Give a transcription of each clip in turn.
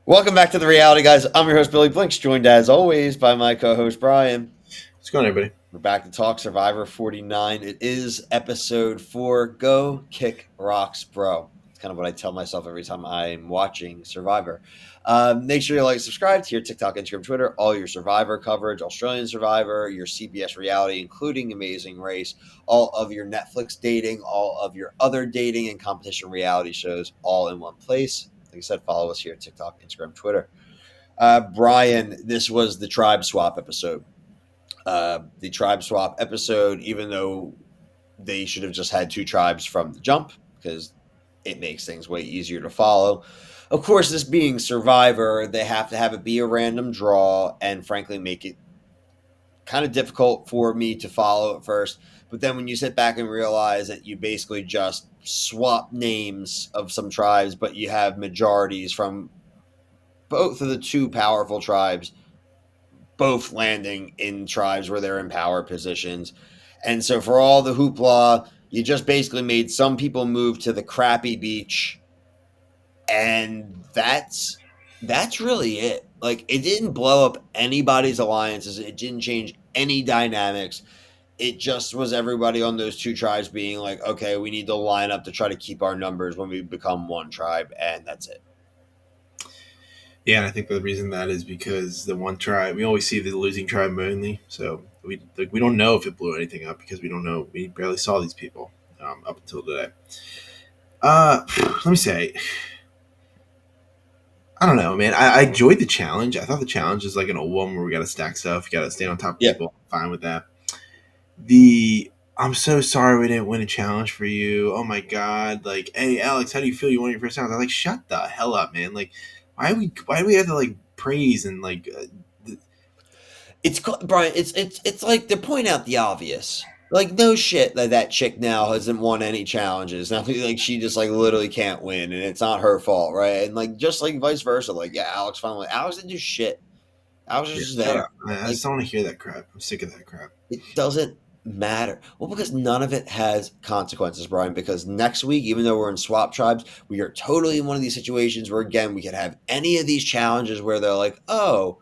Welcome back to the Reality Guys. I'm your host, Billy Blinks, joined as always by my co host, Brian. What's going on, everybody? We're back to talk Survivor 49. It is episode 4. Go kick rocks, bro. It's kind of what I tell myself every time I'm watching Survivor. Make sure you like, subscribe to your TikTok, Instagram, Twitter, all your Survivor coverage, Australian Survivor, your CBS reality, including Amazing Race, all of your Netflix dating, all of your other dating and competition reality shows, all in one place. Like I said, follow us here, TikTok, Instagram, Twitter. Brian, this was the tribe swap episode. The tribe swap episode, even though they should have just had two tribes from the jump, because it makes things way easier to follow. Of course, this being Survivor, they have to have it be a random draw and frankly make it kind of difficult for me to follow at first. But then when you sit back and realize that you basically just swap names of some tribes, but you have majorities from both of the two powerful tribes, both landing in tribes where they're in power positions. And so for all the hoopla, you just basically made some people move to the crappy beach, and that's really it. Like, it didn't blow up anybody's alliances. It didn't change any dynamics. It just was everybody on those two tribes being like, okay, we need to line up to try to keep our numbers when we become one tribe, and that's it. Yeah, and I think the reason that is because the one tribe we always see the losing tribe mainly, so we don't know if it blew anything up because we don't know. We barely saw these people up until today. Let me say, I don't know, man. I enjoyed the challenge. I thought the challenge is like an old one where we got to stack stuff, you got to stay on top of Yeah. people. Fine with that. The I'm so sorry we didn't win a challenge for you. Oh my god! Like, hey Alex, how do you feel? You won your first challenge? I'm like, shut the hell up, man. Like, why do we have to like praise and like It's Brian. It's like they're pointing out the obvious. Like, no shit that that chick now hasn't won any challenges. Now, like, she just like literally can't win, and it's not her fault, right? And like just like vice versa. Like, yeah, Alex finally. Alex didn't do shit. Alex was yeah, just shut there. up. I Like, just don't want to hear that crap. I'm sick of that crap. it doesn't matter. Well, because none of it has consequences, Brian. Because next week, even though we're in swap tribes, we are totally in one of these situations where, again, we could have any of these challenges where they're like, oh,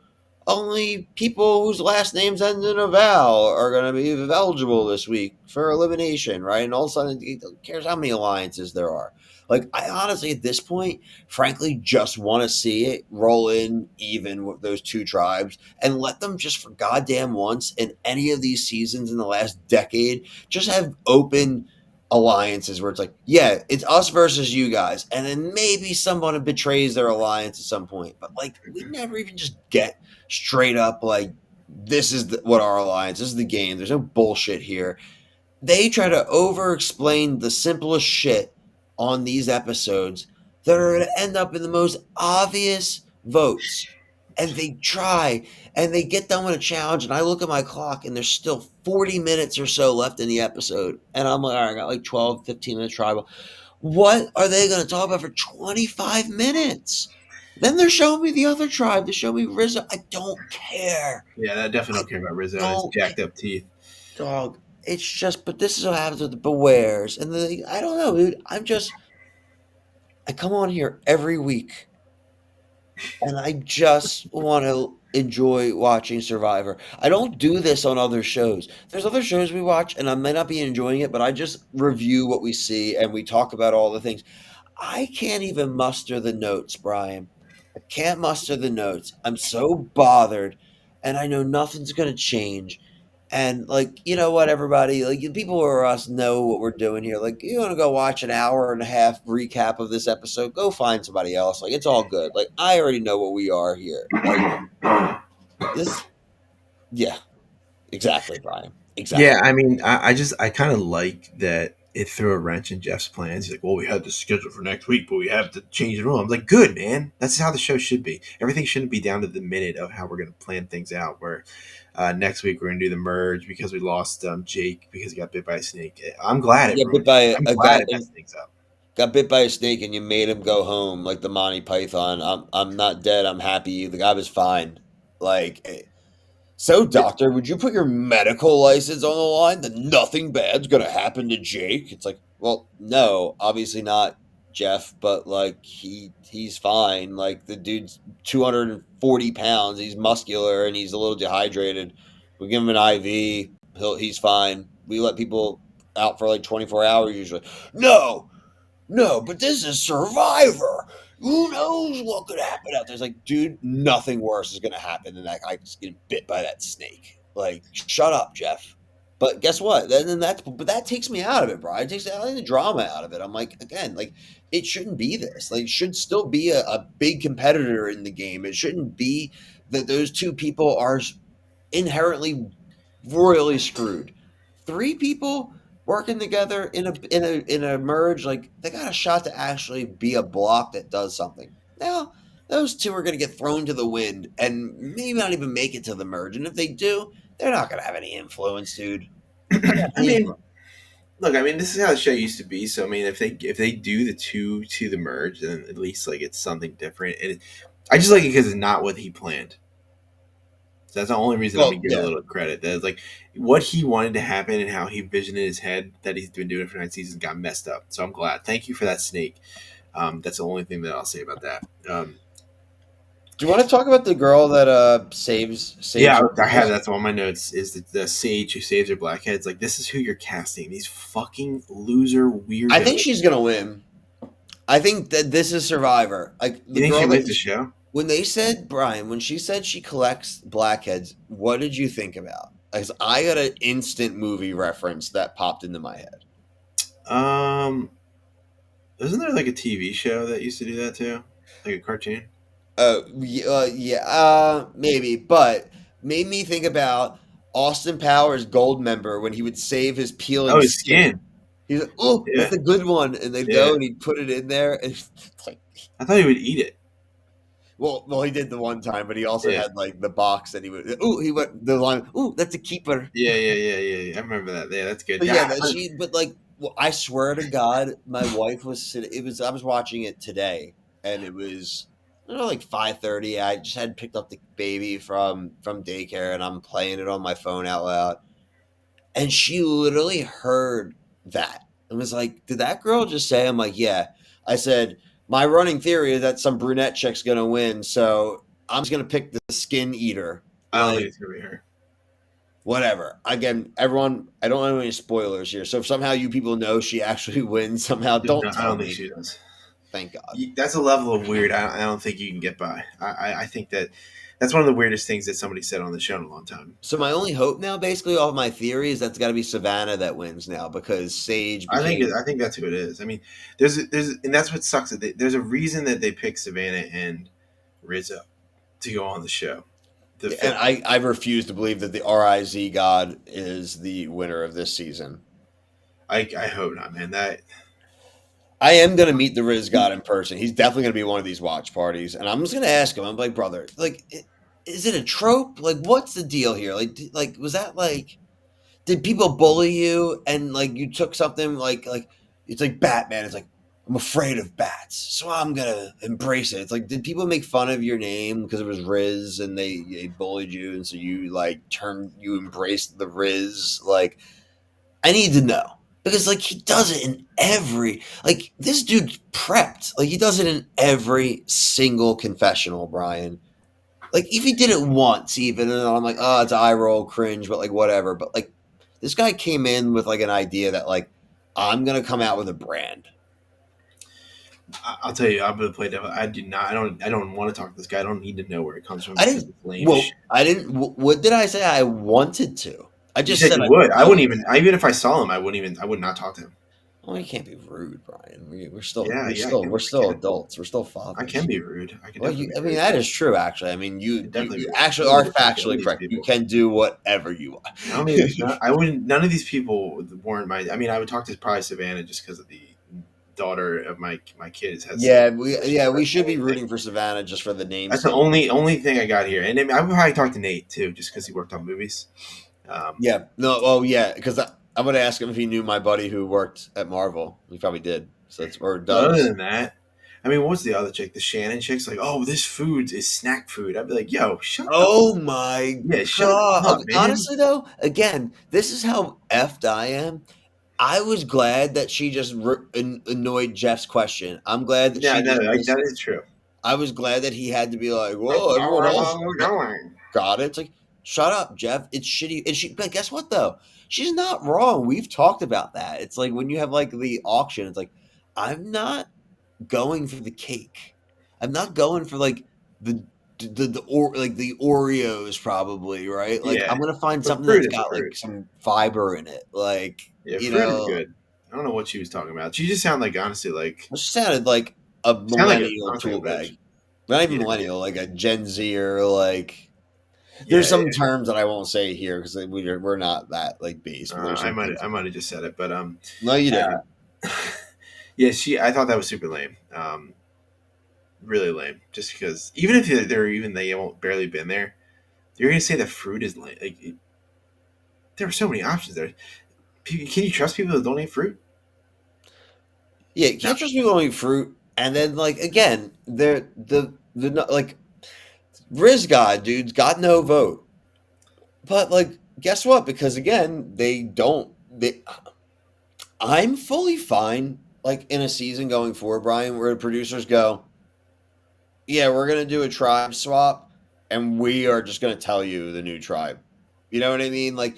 only people whose last names end in a vowel are going to be eligible this week for elimination, right? And all of a sudden, who cares how many alliances there are? Like, I honestly, at this point, frankly, just want to see it roll in even with those two tribes and let them just for goddamn once in any of these seasons in the last decade just have open alliances where it's like, yeah, it's us versus you guys, and then maybe someone betrays their alliance at some point, but like we never even just get straight up like this is what our alliance, this is the game, there's no bullshit here. They try to over explain the simplest shit on these episodes that are going to end up in the most obvious votes. And they try and they get done with a challenge. And I look at my clock and there's still 40 minutes or so left in the episode. And I'm like, all right, I got like 12, 15 minutes tribal. What are they going to talk about for 25 minutes? Then they're showing me the other tribe. They show me Rizzo. I don't care. Yeah, I definitely I don't care about Rizzo and his don't care. jacked up teeth. Dog, it's just, but this is what happens with the Bewares. And I don't know, dude. I come on here every week and I just want to enjoy watching Survivor. I don't do this on other shows. There's other shows we watch and I may not be enjoying it, but I just review what we see and we talk about all the things. I can't even muster the notes, Brian. I can't muster the notes. I'm so bothered, and I know nothing's going to change. And like, you know what, everybody, like the people who are us know what we're doing here. Like, you want to go watch an hour and a half recap of this episode? Go find somebody else. Like, it's all good. Like, I already know what we are here. Like this, yeah, exactly, Brian. Yeah, Exactly. I mean, I kind of like that it threw a wrench in Jeff's plans. He's like, well, we had this scheduled for next week, but we have to change the rule. I'm like, good, man. That's how the show should be. Everything shouldn't be down to the minute of how we're going to plan things out. Where next week we're going to do the merge because we lost Jake because he got bit by a snake. I'm glad it Yeah, bit ruined it. by I'm a glad guy. it messed things up. Got bit by a snake and you made him go home like the Monty Python. I'm not dead. I'm happy. The guy was fine. Like, so doctor, would you put your medical license on the line that nothing bad's gonna happen to Jake? It's like, well, no, obviously not. Jeff, but like he's fine. Like the dude's 240 pounds. He's muscular and he's a little dehydrated. We give him an IV. He's fine. We let people out for like 24 hours usually. No, no, but this is Survivor. Who knows what could happen out there? It's like, dude, nothing worse is going to happen than that guy just getting bit by that snake. Like, shut up, Jeff. But guess what? Then but that takes me out of it, bro. It takes out the drama out of it. I'm like, again, like it shouldn't be this. Like, it should still be a big competitor in the game. It shouldn't be that those two people are inherently royally screwed. Three people working together in a merge, like they got a shot to actually be a block that does something. Now, those two are going to get thrown to the wind and maybe not even make it to the merge. And if they do, they're not going to have any influence, dude. Not gonna have I any mean, influence. look, I mean, this is how the show used to be. So I mean, if they do the two to the merge, then at least like it's something different. And I just like it because it's not what he planned. So that's the only reason I'm gonna Well, give it a yeah. little credit. That's like what he wanted to happen and how he envisioned in his head that he's been doing for 9 seasons got messed up. So I'm glad. Thank you for that snake. That's the only thing that I'll say about that. Do you want to talk about the girl that saves Yeah, her I have girls? that's on my notes. Is the sage who saves her blackheads? Like this is who you're casting. These fucking loser I think weirdos. she's gonna win. I think that this is Survivor. Like the You think she girl that wins the show? when they said Brian, when she said she collects blackheads, what did you think about? Because I got an instant movie reference that popped into my head. Um, isn't there like a TV show that used to do that too, like a cartoon? Yeah, maybe, but made me think about Austin Powers Goldmember when he would save his Oh, peeling his skin. skin. He's like, "Oh, that's Yeah, a good one," and they'd yeah. go and he'd put it in there, and it's like, I thought he would eat it. well, he did the one time, but he also Yeah, had like the box that he would. Oh, he went the line. Oh, that's a keeper. yeah. I remember that. Yeah, that's good. But yeah, Yeah, that she. But like, well, I swear to God, my wife was sitting. It was I was watching it today, and it was I don't know, like 5:30. I just had picked up the baby from daycare, and I'm playing it on my phone out loud, and she literally heard that and was like, "Did that girl just say?" I'm like, "Yeah." I said, "My running theory is that some brunette chick's gonna win, so I'm just gonna pick the skin eater." I don't think Like it's gonna be her. whatever. Again, everyone, I don't have any spoilers here. So if somehow you people know she actually wins somehow, No, don't I tell don't think me. she does. Thank God. That's a level of weird. I don't think you can get by. I think that that's one of the weirdest things that somebody said on the show in a long time. So my only hope now, basically, off my theory, is that's got to be Savannah that wins now because Sage became. I think that's who it is. I mean, and that's what sucks. There's a reason that they picked Savannah and Rizzo to go on the show to And fill. I refuse to believe that the RIZ God is the winner of this season. I hope not, man. That I am going to meet the Riz God in person. He's definitely going to be one of these watch parties. And I'm just going to ask him, I'm like, brother, like, is it a trope? Like, what's the deal here? Like, was that like did people bully you and like you took something like it's like Batman? It's like I'm afraid of bats, so I'm gonna embrace it. It's like did people make fun of your name because it was Riz and they bullied you and so you embraced the Riz? Like I need to know because like he does it in every like this dude prepped like he does it in every single confessional, Brian. Like if he did it once, even, and I'm like, oh, it's eye roll, cringe, but like whatever. But like this guy came in with like an idea that like I'm gonna come out with a brand. I'll tell you, I'm gonna play devil. I do not. I don't want to talk to this guy. I don't need to know where it comes from I because didn't. it's lame as Well, shit. I didn't. What did I say? I wanted to. I You just said said you I would. I wouldn't wanted. even. Even if I saw him, I wouldn't even. I would not talk to him. Oh, you can't be rude, Brian. Yeah. We're I still can. adults. We're still I can fathers. be rude. I can Well, definitely I be mean, rude. that is true. Actually, I mean, I can definitely be you rude. actually I don't are need to talk to any factually of these correct. You people. can do whatever you want. I don't need. Not, I wouldn't. None of these people weren't my. I mean, I would talk to probably Savannah just because of the daughter of my kids has some. Yeah, we That's the should be only thing. rooting for Savannah just for the That's the namesake. only thing I got here. And then I would probably talk to Nate too, just because he worked on movies. Um, Yeah. No. Oh, yeah. Because I'm going to ask him if he knew my buddy who worked at Marvel. He probably did. So it's or but other does. than that, I mean, what's the other chick? The Shannon chick's like, oh, this food is snack food. I'd be like, yo, shut the Oh my yeah, shut god. up, man. Honestly, though, again, this is how effed I am. I was glad that she just annoyed Jeff's question. I'm glad that Yeah, she no, just that is true. I was glad that he had to be like, Like, "Whoa, everyone else oh, going. got it." It's like, shut up, Jeff. It's shitty. And she, but guess what though? She's not wrong. We've talked about that. It's like when you have like the auction. It's like I'm not going for the cake. I'm not going for like the like the Oreos probably, right? Like Yeah, I'm gonna find but something fruit that's is got like fruit. some fiber in it. Like, Yeah, you fruit is know, good. I don't know what she was talking about. She just sounded like honestly like it sounded like a sound like millennial honestly a tool witch. bag. Not even Yeah, millennial, like a Gen Z or like there's yeah. some terms that I won't say here because we're not that like base, but there's I some might things. I might have just said it, but No, you uh, didn't. yeah. I thought that was super lame. Really lame. Just because even if they haven't barely been there, you're gonna say the fruit is lame. Like there are so many options there. Can you trust people that don't eat fruit? Yeah, you No. can't trust people eating fruit. And then like again, they're like Riz God, dude's got no vote. But like, guess what? Because again, they don't. I'm fully fine. Like in a season going forward, Brian, where the producers go, yeah, we're gonna do a tribe swap, and we are just gonna tell you the new tribe. You know what I mean? Like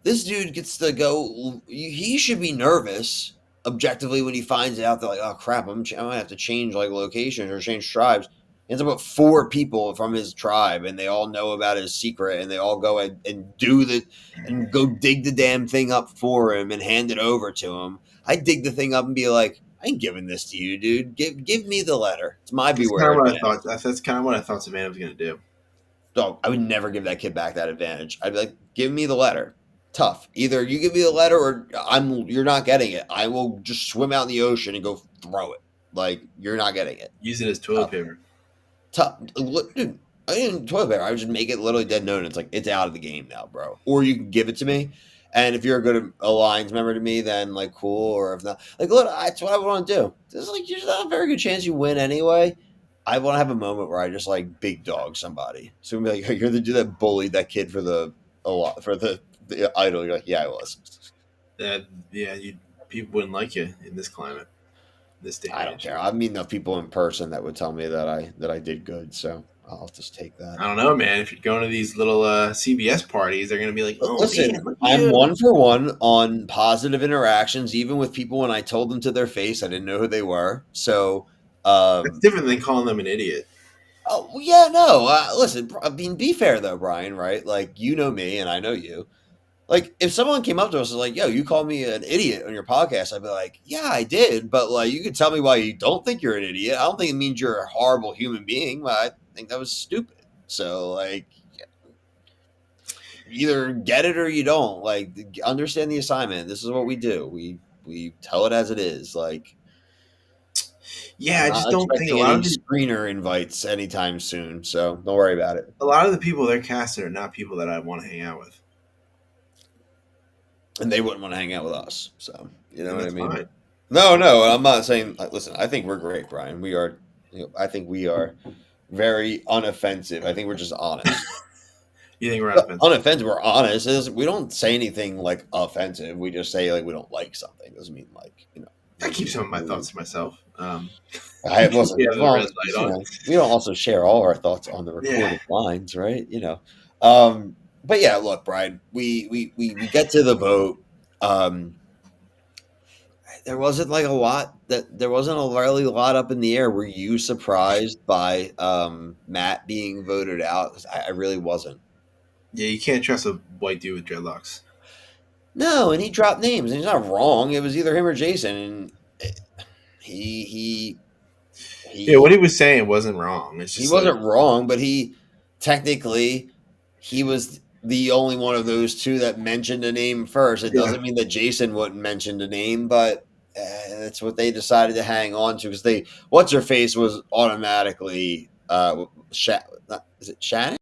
this dude gets to go. He should be nervous objectively when he finds out that like, oh crap, I'm gonna have to change like location or change tribes. He ends up with four people from his tribe, and they all know about his secret, and they all go and do the and go dig the damn thing up for him and hand it over to him. I dig the thing up and be like, I ain't giving this to you, dude. Give me the letter. It's my That's kind beware of what I advantage. thought. That's kind of what I thought Savannah was gonna do. So I would never give that kid back that advantage. I'd be like, give me the letter. Tough. Either you give me the letter or you're not getting it. I will just swim out in the ocean and go throw it. Like you're not getting it. Use it as toilet Tough. paper. Tough. Look, dude, I didn't toilet paper. I would just make it literally dead known. It's like it's out of the game now, bro. Or you can give it to me. And if you're a good alliance member to me, then like cool. Or if not, like look, that's what I want to do. There's like there's not a very good chance you win anyway. I want to have a moment where I just like big dog somebody. So I'm like, you're the dude that bullied that kid for a lot for the idol. You're like, yeah, I was. That yeah, people wouldn't like you in this climate, this day and I don't age. care. I meet enough people in person that would tell me that I did good. So I'll just take that. I don't know, man. If you're going to these little CBS parties, they're gonna be like, "Oh man, Listen, look at I'm you." one for one on positive interactions, even with people when I told them to their face I didn't know who they were. So, That's um, different than calling them an idiot. oh well, yeah, no. Listen, I mean, be fair though, Brian. Right? Like you know me, and I know you. Like if someone came up to us and was like, "Yo, you called me an idiot on your podcast," I'd be like, "Yeah, I did," but like you could tell me why you don't think you're an idiot. I don't think it means you're a horrible human being. But I think that was stupid. So like either get it or you don't. Like understand the assignment. This is what we do. We tell it as it is. Like Yeah, I'm I not just don't think expecting any screener invites anytime soon, so don't worry about it. a lot of the people they're casting are not people that I want to hang out with, And they wouldn't want to hang out with us. So you know and what I that's mean? fine. That's No, fine. no, I'm not saying. Listen, I think we're great, Brian. We are. I think we are very unoffensive. I think we're just honest. You think we're on No, offense? unoffensive. We're honest. We don't say anything like offensive. We just say like we don't like something. Doesn't mean like I we're keep some being of my rude. thoughts to myself. I Because we listen. have the red Well, light on. we don't also share all our thoughts on the Yeah, recorded lines, right? But yeah, look, Brian, we get to the vote. Um, there wasn't like a lot that there wasn't a really lot up in the air. Were you surprised by Matt being voted out? 'Cause I really wasn't. yeah. You can't trust a white dude with dreadlocks. No, and he dropped names, and he's not wrong. It was either him or Jason, and he he Yeah, what he he was saying wasn't wrong. It's he just like wasn't wrong, but he technically he was the only one of those two that mentioned a name first. It yeah, doesn't mean that Jason wouldn't mention a name, but that's what they decided to hang on to because they what's her face was automatically is it Shannon?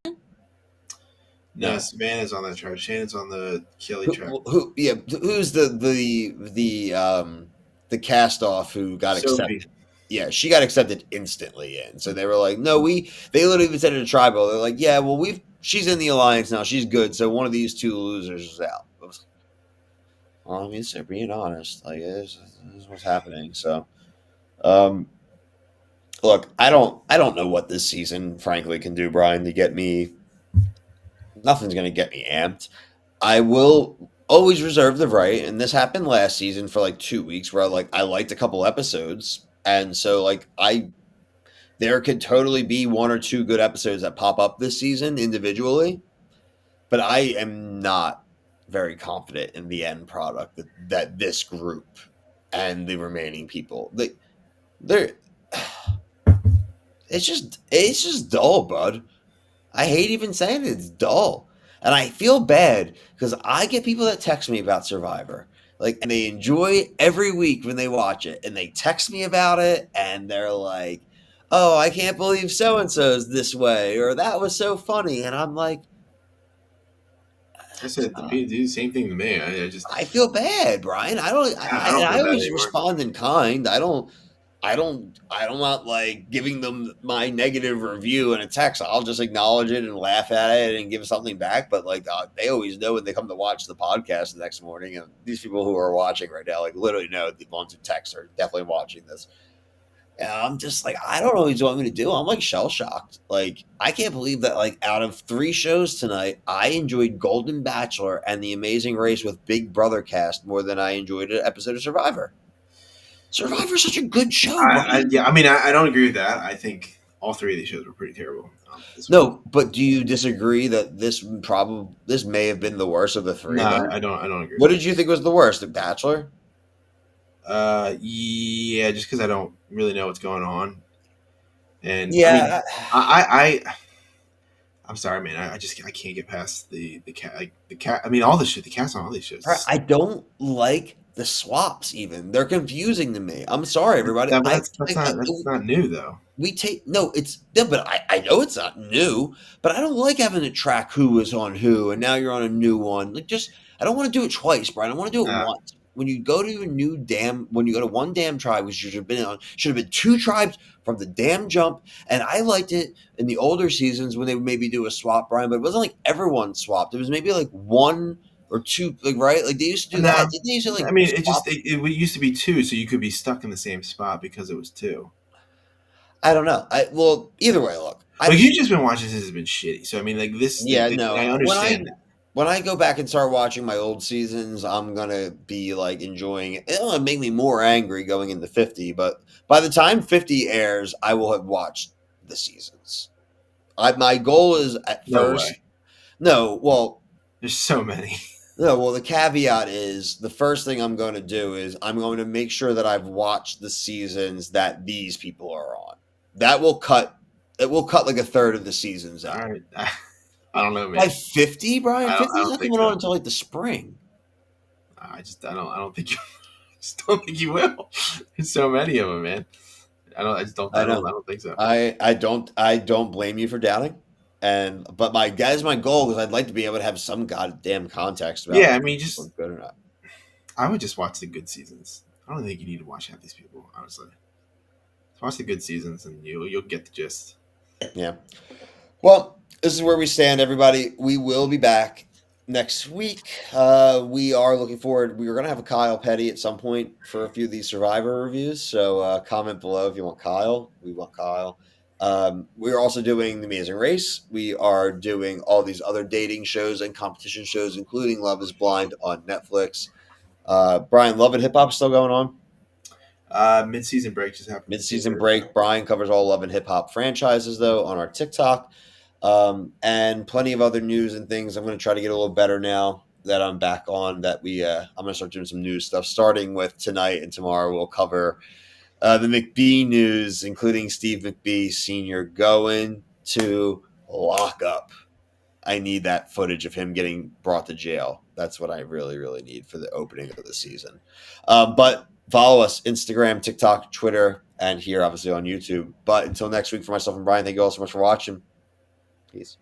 no. No. Savannah's on that chart. Shannon's on the Kelly chart. Who yeah, who's the cast off who got Sophie. accepted? Yeah, she got accepted instantly in. So they were like, no, they literally even said it to tribal. They're like, yeah, well, she's in the alliance now. She's good. So one of these two losers is out. I was like, Well, I mean, so being honest, like this is what's happening. So, um, look, I don't know what this season, frankly, can do, Brian, to get me. Nothing's going to get me amped. I will always reserve the right, and this happened last season for like 2 weeks, where I liked a couple episodes, and so like I there could totally be one or two good episodes that pop up this season individually, but I am not very confident in the end product that this group and the remaining people they're it's just dull, bud. I hate even saying it, it's dull. And I feel bad because I get people that text me about Survivor. Like, and they enjoy every week when they watch it. And they text me about it and they're like, oh, I can't believe so and so's this way. Or that was so funny. And I'm like, I said the people do the same thing to me. I just I feel bad, Brian. I don't feel I bad always anymore. respond in kind. I don't want like giving them my negative review in a text. I'll just acknowledge it and laugh at it and give something back. But like they always know when they come to watch the podcast the next morning. And these people who are watching right now, like literally know the ones who text are definitely watching this. And I'm just like, I don't know what you want me to do. I'm like shell shocked. Like, I can't believe that, like, out of 3 shows tonight, I enjoyed Golden Bachelor and The Amazing Race with Big Brother cast more than I enjoyed an episode of Survivor. Survivor's such a good show, Brian. Yeah, I mean, I don't agree with that. I think all three of these shows were pretty terrible this week. No, but do you disagree that this may have been the worst of the No, three, though? I don't agree What with did you think was the worst? The Bachelor? that. Yeah, just because I don't really know what's going on, and I mean, Yeah, I'm sorry, man. I just I can't get past the cat, like the cat. I mean, all the shit, the cast on all these shows. I don't like the swaps. Even they're confusing to me. I'm sorry, everybody. But that's not new though. We take no, it's no, but I know it's not new, but I don't like having to track who was on who, and now you're on a new one. Like, just I don't want to do it twice, Brian. I want to do it Uh, once. When you go to one damn tribe, which you should have been on, should have been two tribes from the damn jump. And I liked it in the older seasons when they would maybe do a swap, Brian, but it wasn't like everyone swapped. It was maybe like one or two, like right, like they used to do no, that. Didn't they used to I like mean, swap? it used to be two, so you could be stuck in the same spot because it was two. I don't know. Well, either way, look, Like you've just been watching this has been shitty. So I mean, like this, yeah, and I no. understand that. When I go back and start watching my old seasons, I'm gonna be like enjoying it. It'll make me more angry going into 50, but by the time 50 airs, I will have watched the seasons. My goal is at No first. way. No, well, There's so many. no, well. The caveat is the first thing I'm going to do is I'm going to make sure that I've watched the seasons that these people are on. That will cut. It will cut like a third of the seasons All out. right. I don't know, By man. 50, Brian, I 50 is don't not think coming on so. until like the spring. I don't think you. I just don't think you will. There's so many of them, man. I I know. don't think so. I don't blame you for doubting. And but my that is my goal because I'd like to be able to have some goddamn context about Yeah, I if mean, people are just good or not. I would just watch the good seasons. I don't think you need to watch half these people, honestly. Just watch the good seasons, and you'll get the gist. Yeah. Well, this is where we stand, everybody. We will be back next week. We are looking forward. We are going to have a Kyle Petty at some point for a few of these Survivor reviews. So comment below if you want Kyle. We want Kyle. We're also doing The Amazing Race. We are doing all these other dating shows and competition shows, including Love is Blind on Netflix. Brian, Love and Hip Hop still going on? Mid season break just happened this Mid-season year. break. Brian covers all Love and Hip Hop franchises, though, on our TikTok. And plenty of other news and things. I'm going to try to get a little better now that I'm back on. I'm going to start doing some news stuff, starting with tonight and tomorrow. We'll cover the McBee news, including Steve McBee Sr. going to lock up. I need that footage of him getting brought to jail. That's what I really, really need for the opening of the season. But follow us Instagram, TikTok, Twitter, and here, obviously, on YouTube. But until next week, for myself and Brian, thank you all so much for watching. Peace.